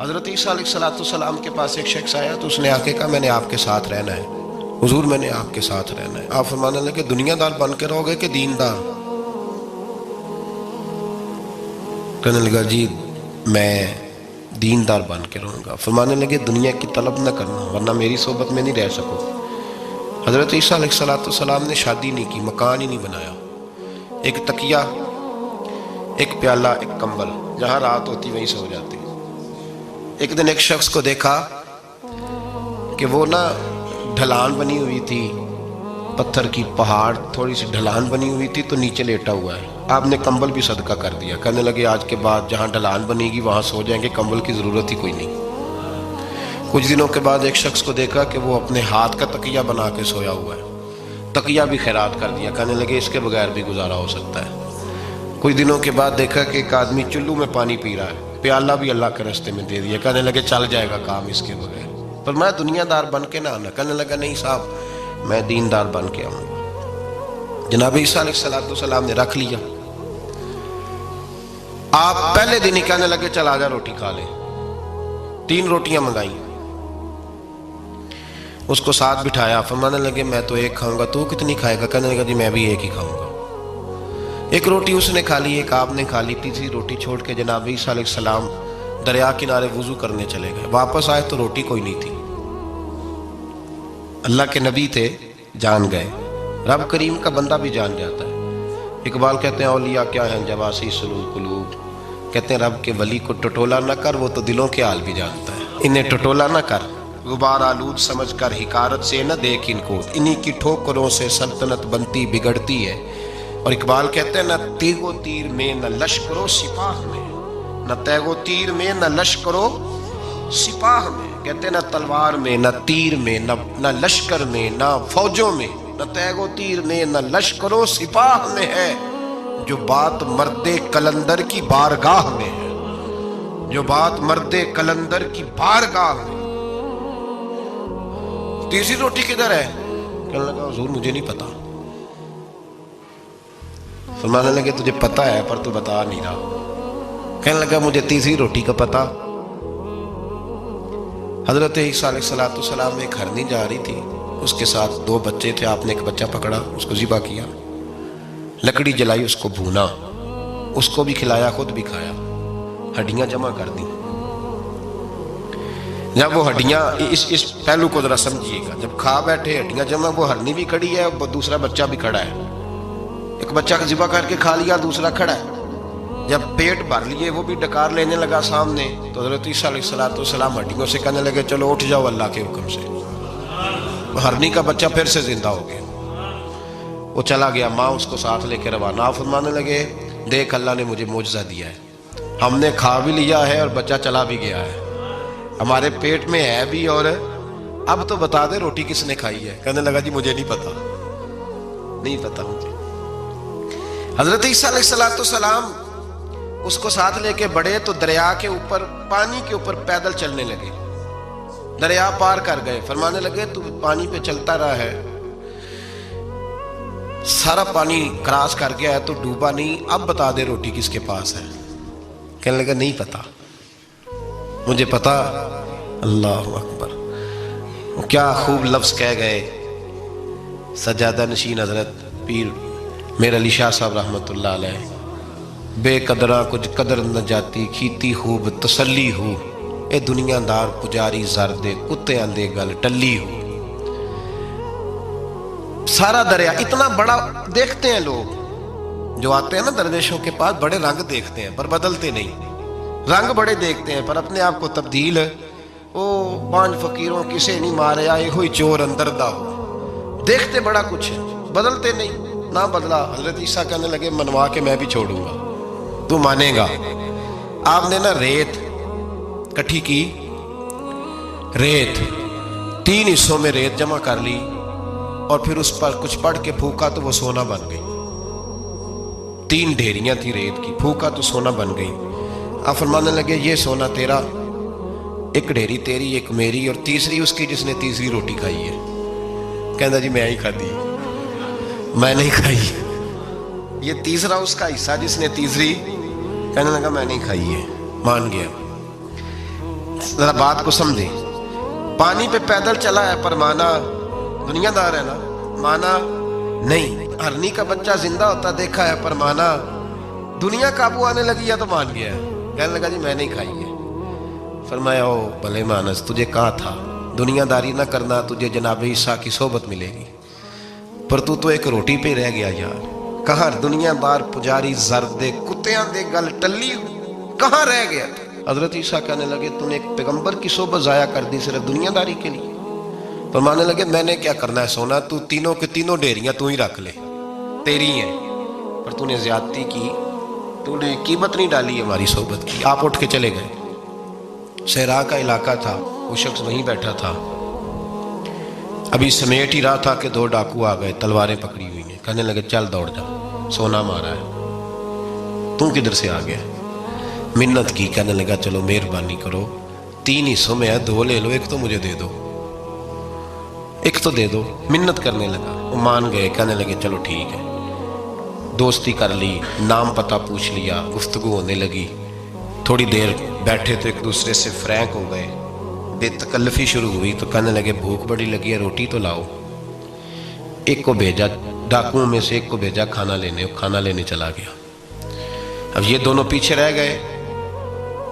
حضرت عیسیٰ علیہ السلام کے پاس ایک شخص آیا تو اس نے آ کے کہا میں نے آپ کے ساتھ رہنا ہے حضور، میں نے آپ کے ساتھ رہنا ہے۔ آپ فرمانے لگے دنیا دار بن کے رہو گے کہ دیندار؟ کہنے لگا جی میں دیندار بن کے رہوں گا۔ فرمانے لگے دنیا کی طلب نہ کرنا ورنہ میری صحبت میں نہیں رہ سکو۔ حضرت عیسیٰ علیہ السلام نے شادی نہیں کی، مکان ہی نہیں بنایا، ایک تکیہ، ایک پیالہ، ایک کمبل، جہاں رات ہوتی وہیں سو جاتی۔ ایک دن ایک شخص کو دیکھا کہ وہ نا ڈھلان بنی ہوئی تھی، پتھر کی پہاڑ تھوڑی سی ڈھلان بنی ہوئی تھی تو نیچے لیٹا ہوا ہے۔ آپ نے کمبل بھی صدقہ کر دیا، کہنے لگے آج کے بعد جہاں ڈھلان بنے گی وہاں سو جائیں گے، کمبل کی ضرورت ہی کوئی نہیں۔ کچھ دنوں کے بعد ایک شخص کو دیکھا کہ وہ اپنے ہاتھ کا تکیہ بنا کے سویا ہوا ہے، تکیہ بھی خیرات کر دیا، کہنے لگے اس کے بغیر بھی گزارا ہو سکتا ہے۔ کچھ دنوں کے بعد دیکھا کہ ایک آدمی چلو میں پانی پی رہا ہے، پیالہ بھی اللہ کے راستے میں دے دیا، کہنے لگے چل جائے گا کام اس کے بغیر۔ پر میں دنیا دار بن کے نہ آنا، کہنے لگا نہیں صاحب میں دیندار بن کے آؤں گا۔ جناب عیسیٰ علیہ السلام نے رکھ لیا۔ آپ پہلے دن ہی کہنے لگے چل آجا روٹی کھا لیں، 3 روٹیاں منگائیں، اس کو ساتھ بٹھایا، فرمانے لگے میں تو ایک کھاؤں گا، تو کتنی کھائے گا؟ کہنے لگا جی میں بھی ایک ہی کھاؤں گا۔ ایک روٹی اس نے کھا لی، ایک آپ نے کھا لی، تیسری روٹی چھوڑ کے جناب عیسیٰ علیہ السلام دریا کنارے وضو کرنے چلے گئے۔ واپس آئے تو روٹی کوئی نہیں تھی۔ اللہ کے نبی تھے، جان گئے۔ رب کریم کا بندہ بھی جان جاتا ہے۔ اقبال کہتے ہیں اولیاء کیا ہیں جواسی سلول قلوب، کہتے ہیں رب کے ولی کو ٹٹولا نہ کر، وہ تو دلوں کے حال بھی جانتا ہے۔ انہیں ٹٹولا نہ کر، غبار آلود سمجھ کر حقارت سے نہ دیکھ ان کو، انہی کی ٹھوکروں سے سلطنت بنتی بگڑتی ہے۔ اور اقبال کہتے ہیں نہ تیغ و تیر میں نہ لشکر و سپاہ میں، نہ تیغ و تیر میں نہ لشکر و سپاہ میں، کہتے ہیں نہ تلوار میں نہ تیر میں نہ لشکر میں نہ فوجوں میں، نہ تیغ و تیر میں نہ لشکر و سپاہ میں ہے، جو بات مرد قلندر کی بارگاہ میں ہے، جو بات مرد قلندر کی بارگاہ میں۔ تیسری روٹی کدھر ہے؟ کہنے لگا حضور مجھے نہیں پتا۔ فرمانے لگے تجھے پتا ہے پر تو بتا نہیں رہا۔ کہنے لگا مجھے تیسری روٹی کا پتا۔ حضرت عیسیٰ علیہ السلام ایک ہرنی جا رہی تھی، اس کے ساتھ 2 بچے تھے، آپ نے ایک بچہ پکڑا، اس کو ذبح کیا، لکڑی جلائی، اس کو بھونا، اس کو بھی کھلایا، خود بھی کھایا، ہڈیاں جمع کر دی۔ جب وہ ہڈیاں اس پہلو کو ذرا سمجھیے گا، جب کھا بیٹھے ہڈیاں جمع، وہ ہرنی بھی کھڑی ہے اور دوسرا بچہ بھی کھڑا ہے، ایک بچہ ذبح کر کے کھا لیا، دوسرا کھڑا ہے۔ جب پیٹ بھر لیے وہ بھی ڈکار لینے لگا سامنے، تو حضرت عیسیٰ علیہ السلام ہڈیوں سے کہنے لگے چلو اٹھ جاؤ اللہ کے حکم سے۔ ہرنی کا بچہ پھر سے زندہ ہو گیا، وہ چلا گیا، ماں اس کو ساتھ لے کے روانہ۔ فرمانے لگے دیکھ اللہ نے مجھے معجزہ دیا ہے، ہم نے کھا بھی لیا ہے اور بچہ چلا بھی گیا ہے، ہمارے پیٹ میں ہے بھی، اور اب تو بتا دے روٹی کس نے کھائی ہے؟ کہنے لگا جی مجھے نہیں پتا، نہیں پتا مجھے۔ حضرت عیسیٰ علیہ السلام اس کو ساتھ لے کے بڑھے تو دریا کے اوپر، پانی کے اوپر پیدل چلنے لگے، دریا پار کر گئے۔ فرمانے لگے تو پانی پہ چلتا رہا ہے، سارا پانی کراس کر گیا ہے تو ڈوبا نہیں، اب بتا دے روٹی کس کے پاس ہے؟ کہنے لگا نہیں پتا، مجھے پتا۔ اللہ اکبر، کیا خوب لفظ کہہ گئے سجادہ نشین حضرت پیر میرا علی شاہ صاحب رحمت اللہ علیہ، بے قدراں کچھ قدر نہ جاتی، کھیتی خوب تسلی ہو، اے دنیا دار پجاری زردے کتے اندے گل ٹلی ہو۔ سارا دریا اتنا بڑا دیکھتے ہیں لوگ جو آتے ہیں نا درویشوں کے پاس، بڑے رنگ دیکھتے ہیں پر بدلتے نہیں، رنگ بڑے دیکھتے ہیں پر اپنے آپ کو تبدیل، او 5 فقیروں کسے نہیں مارے آئے ہوئی چور اندر دا ہو، دیکھتے بڑا کچھ ہے بدلتے نہیں۔ نہ بدلا، حضرت عیسیٰ کہنے لگے منوا کے میں بھی چھوڑوں گا، تو مانے گا۔ آپ نے نا ریت کٹھی کی، ریت 3 حصوں میں ریت جمع کر لی اور پھر اس پر کچھ پڑھ کے پھونکا تو وہ سونا بن گئی۔ 3 ڈھیریاں تھی ریت کی، پھونکا تو سونا بن گئی۔ آپ فرمانے لگے یہ سونا تیرا، ایک ڈھیری تیری، ایک میری، اور تیسری اس کی جس نے تیسری روٹی کھائی ہے۔ کہنا جی میں ہی کھاتی، میں نہیں کھائی، یہ تیسرا اس کا حصہ جس نے تیسری، کہنے لگا میں نہیں کھائی ہے، مان گیا۔ ذرا بات کو سمجھے. پانی پہ پیدل چلا ہے پر مانا دنیا دار ہے نا؟ مانا نہیں. ہرنی کا بچہ زندہ ہوتا دیکھا ہے پر مانا دنیا قابو آنے لگی یا تو مان گیا ہے. کہنے لگا جی میں نہیں کھائی ہے. فرمایا او بھلے مانس، تجھے کہا تھا دنیا داری نہ کرنا، تجھے جناب عیسیٰ کی صحبت ملے گی، پر تو ایک روٹی پہ رہ گیا یار. کہاں دنیا دار پجاری زردے کتیاں دے گل ٹلی کہاں رہ گیا؟ حضرت عیسیٰ کہنے لگے تم نے ایک پیغمبر کی صحبت ضائع کر دی صرف دنیا داری کے لیے. فرمانے لگے میں نے کیا کرنا ہے سونا، تو تینوں کے تینوں ڈیریاں تو ہی رکھ لے، تیری ہیں، پر تو نے زیادتی کی، تو نے قیمت نہیں ڈالی ہماری صحبت کی. آپ اٹھ کے چلے گئے. صحرا کا علاقہ تھا، وہ شخص وہیں بیٹھا تھا، ابھی سمیٹ ہی رہا تھا کہ دو ڈاکو آ گئے، تلواریں پکڑی ہوئی ہیں. کہنے لگے چل دوڑ جا، سونا مارا ہے، تو کدھر سے آ گیا؟ منت کی. کہنے لگا چلو مہربانی کرو، 3 حصوں میں ہے، 2 لے لو، ایک تو مجھے دے دو، ایک تو دے دو. منت کرنے لگا، وہ مان گئے. کہنے لگے چلو ٹھیک ہے. دوستی کر لی، نام پتہ پوچھ لیا، گفتگو ہونے لگی. تھوڑی دیر بیٹھے تو ایک دوسرے سے فرینک ہو گئے، بے تکلفی شروع ہوئی. تو کہنے لگے بھوک بڑی لگی ہے، روٹی تو لاؤ. ایک کو بھیجا، ڈاکوؤں میں سے ایک کو بھیجا کھانا لینے چلا گیا. اب یہ دونوں پیچھے رہ گئے،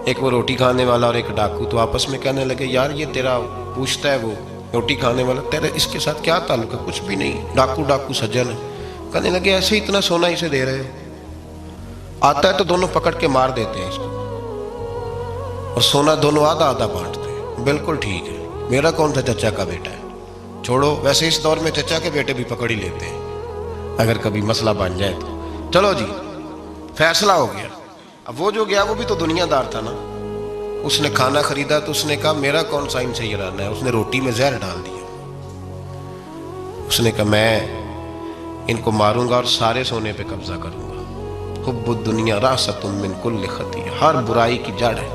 ایک وہ روٹی کھانے والا اور ایک ڈاکو. تو آپس میں کہنے لگے یار یہ تیرا پوچھتا ہے وہ روٹی کھانے والا، تیرے اس کے ساتھ کیا تعلق ہے؟ کچھ بھی نہیں، ڈاکو سجن ہے. کہنے لگے ایسے ہی اتنا سونا اسے دے رہے ہو، آتا ہے تو دونوں پکڑ کے مار دیتے ہیں اس کو، اور سونا دونوں آدھا آدھا بانٹتے ہیں. بالکل ٹھیک ہے، میرا کون تھا چچا کا بیٹا ہے، چھوڑو. ویسے اس دور میں چچا کے بیٹے بھی پکڑ ہی لیتے ہیں اگر کبھی مسئلہ بن جائے تو. چلو جی فیصلہ ہو گیا. اب وہ جو گیا وہ بھی تو دنیا دار تھا نا، اس نے کھانا خریدا تو اس نے کہا میرا کون سا ان سے یہ رہنا ہے. اس نے روٹی میں زہر ڈال دیا. اس نے کہا میں ان کو ماروں گا اور سارے سونے پہ قبضہ کروں گا. حب الدنیا راست من کل خطیہ، ہر برائی کی جڑ ہے.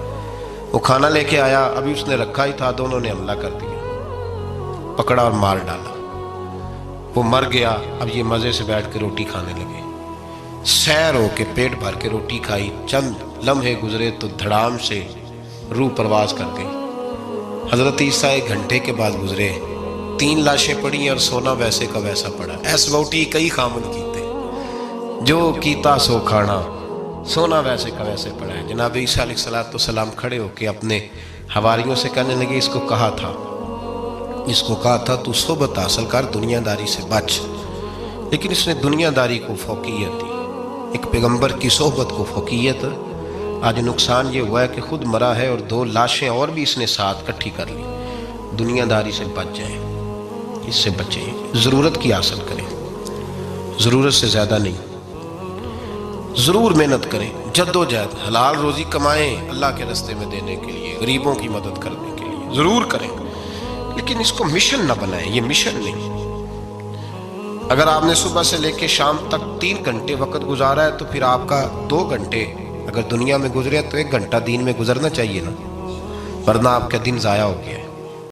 وہ کھانا لے کے آیا، ابھی اس نے رکھا ہی تھا، دونوں نے حملہ کر دیا، پکڑا اور مار ڈالا. وہ مر گیا. اب یہ مزے سے بیٹھ کے روٹی کھانے لگے، سیر ہو کے پیٹ بھر کے روٹی کھائی. چند لمحے گزرے تو دھڑام سے روح پرواز کر گئی. حضرت عیسیٰ 1 گھنٹے کے بعد گزرے، 3 لاشیں پڑی اور سونا ویسے کا ویسا پڑا. ایس ووٹی کئی خامن کیتے، جو کیتا سو کھانا، سونا ویسے کا ویسے پڑا ہے. جناب عیسیٰ علیہ السلام کھڑے ہو کے اپنے حواریوں سے کہنے لگے اس کو کہا تھا تو صحبت حاصل کر، دنیا داری سے بچ. لیکن اس نے دنیا داری کو فوقیت دی، ایک پیغمبر کی صحبت کو فوقیت. آج نقصان یہ ہوا ہے کہ خود مرا ہے اور 2 لاشیں اور بھی اس نے ساتھ کٹھی کر لی. دنیا داری سے بچ جائیں، اس سے بچیں، ضرورت کی حاصل کریں، ضرورت سے زیادہ نہیں. ضرور محنت کریں، جد و جہد، حلال روزی کمائیں اللہ کے راستے میں دینے کے لیے، غریبوں کی مدد کرنے کے لیے ضرور کریں، لیکن اس کو مشن نہ بنائیں. یہ مشن نہیں. اگر آپ نے صبح سے لے کے شام تک 3 گھنٹے وقت گزارا ہے تو پھر آپ کا 2 گھنٹے اگر دنیا میں گزرے تو 1 گھنٹہ دین میں گزرنا چاہیے نا، ورنہ آپ کا دن ضائع ہو گیا ہے.